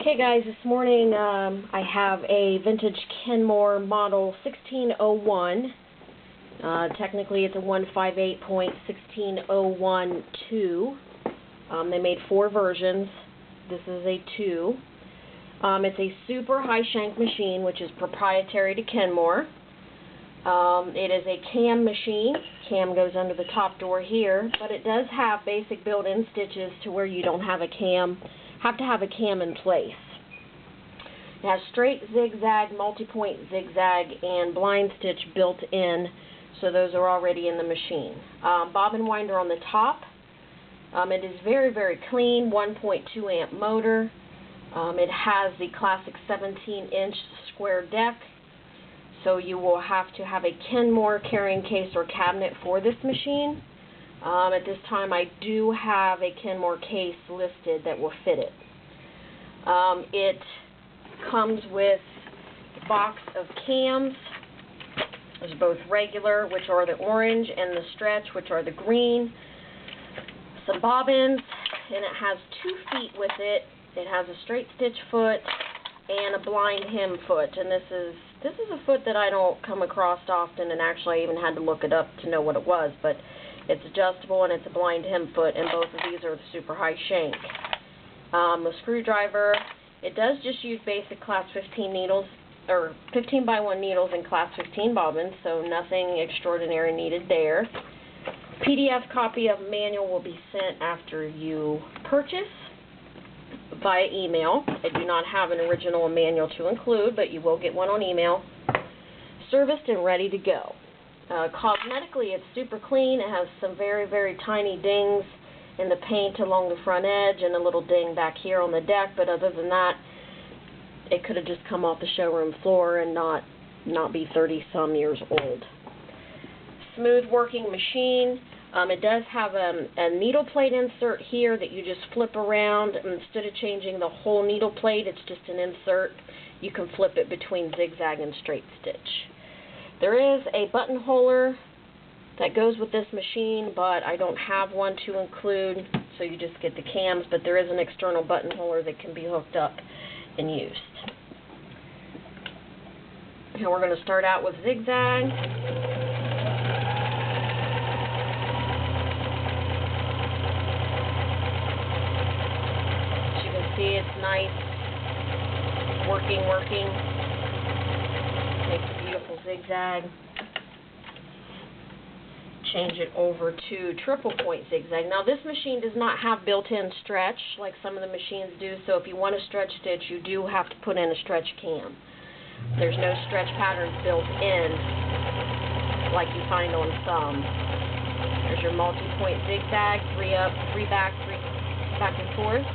Okay guys, this morning I have a vintage Kenmore model 1601. Technically it's a 158.16012. They made 4 versions. This is a 2. It's a super high shank machine, which is proprietary to Kenmore. It is a cam machine. Cam goes under the top door here, but it does have basic built-in stitches to where you don't have to have a cam in place. It has straight zigzag, multi-point zigzag, and blind stitch built in, so those are already in the machine. Bobbin winder on the top. It is very, very clean, 1.2 amp motor. It has the classic 17-inch square deck, so you will have to have a Kenmore carrying case or cabinet for this machine. At this time I do have a Kenmore case listed that will fit it. It comes with a box of cams. There's both regular, which are the orange, and the stretch, which are the green. Some bobbins, and it has 2 feet with it. It has a straight stitch foot and a blind hem foot, and this is a foot that I don't come across often, and actually I even had to look it up to know what it was, but it's adjustable and it's a blind hem foot, and both of these are the super high shank. The screwdriver, it does just use basic class 15 needles, or 15 by 1 needles and class 15 bobbins, so nothing extraordinary needed there. PDF copy of manual will be sent after you purchase via email. I do not have an original manual to include, but you will get one on email. Serviced and ready to go. Cosmetically, it's super clean. It has some very, very tiny dings in the paint along the front edge and a little ding back here on the deck, but other than that, it could have just come off the showroom floor and not be 30-some years old. Smooth working machine. It does have a needle plate insert here that you just flip around. Instead of changing the whole needle plate, it's just an insert. You can flip it between zigzag and straight stitch. There is a buttonholer that goes with this machine, but I don't have one to include, so you just get the cams, but there is an external buttonholer that can be hooked up and used. Now we're going to start out with zigzag. As you can see, it's nice, working. Makes a beautiful zigzag. Change it over to triple point zigzag. Now this machine does not have built-in stretch like some of the machines do, so if you want to stretch stitch, you do have to put in a stretch cam. There's no stretch patterns built in like you find on some. There's your multi-point zigzag, 3 up, 3 back, 3 back and forth.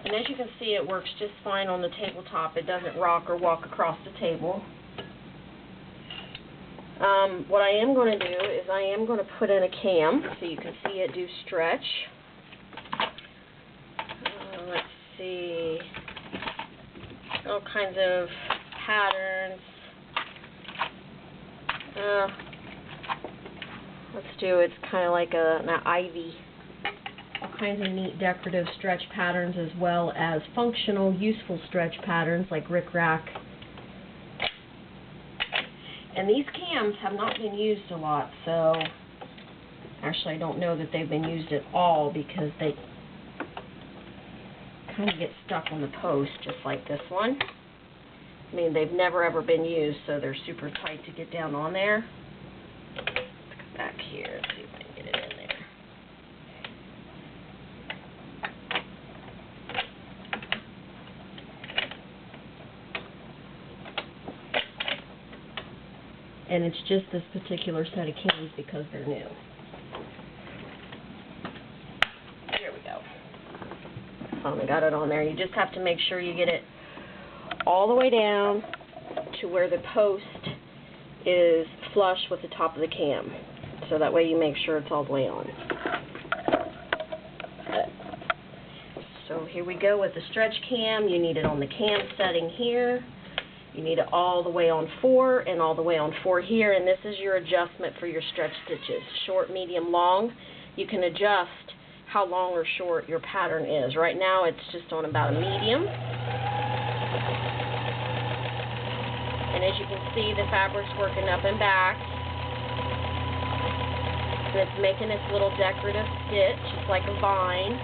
And as you can see, it works just fine on the tabletop. It doesn't rock or walk across the table. What I am going to do is I am going to put in a cam so you can see it do stretch. Let's see, all kinds of patterns. Let's do, it's kind of like an ivy. All kinds of neat decorative stretch patterns, as well as functional, useful stretch patterns like rickrack. And these cams have not been used a lot, so actually I don't know that they've been used at all because they kind of get stuck on the post, just like this one. I mean, they've never ever been used, so they're super tight to get down on there. Let's go back here and see if I can get it in there. And it's just this particular set of cams because they're new. Here we go. Finally got it on there. You just have to make sure you get it all the way down to where the post is flush with the top of the cam. So that way you make sure it's all the way on. So here we go with the stretch cam. You need it on the cam setting here. You need it all the way on 4 and all the way on 4 here, and this is your adjustment for your stretch stitches. Short, medium, long. You can adjust how long or short your pattern is. Right now it's just on about a medium. And as you can see, the fabric's working up and back. And it's making its little decorative stitch. It's like a vine.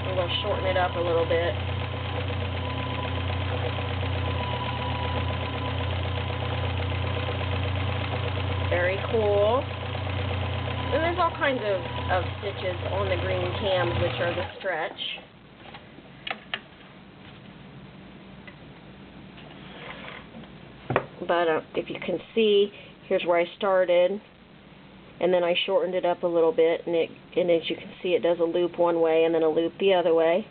And we'll shorten it up a little bit. Very cool. And there's all kinds of stitches on the green cams, which are the stretch. But if you can see, here's where I started, and then I shortened it up a little bit, and as you can see, it does a loop one way and then a loop the other way.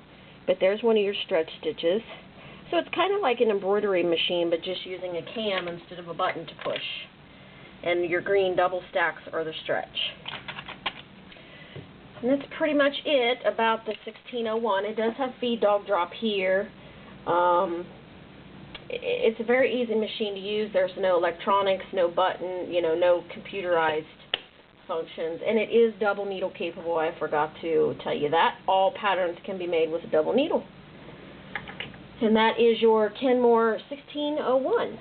But there's one of your stretch stitches. So it's kind of like an embroidery machine, but just using a cam instead of a button to push. And your green double stacks are the stretch. And that's pretty much it about the 1601. It does have feed dog drop here. It's a very easy machine to use. There's no electronics, no button, no computerized functions. And it is double needle capable. I forgot to tell you that. All patterns can be made with a double needle. And that is your Kenmore 1601.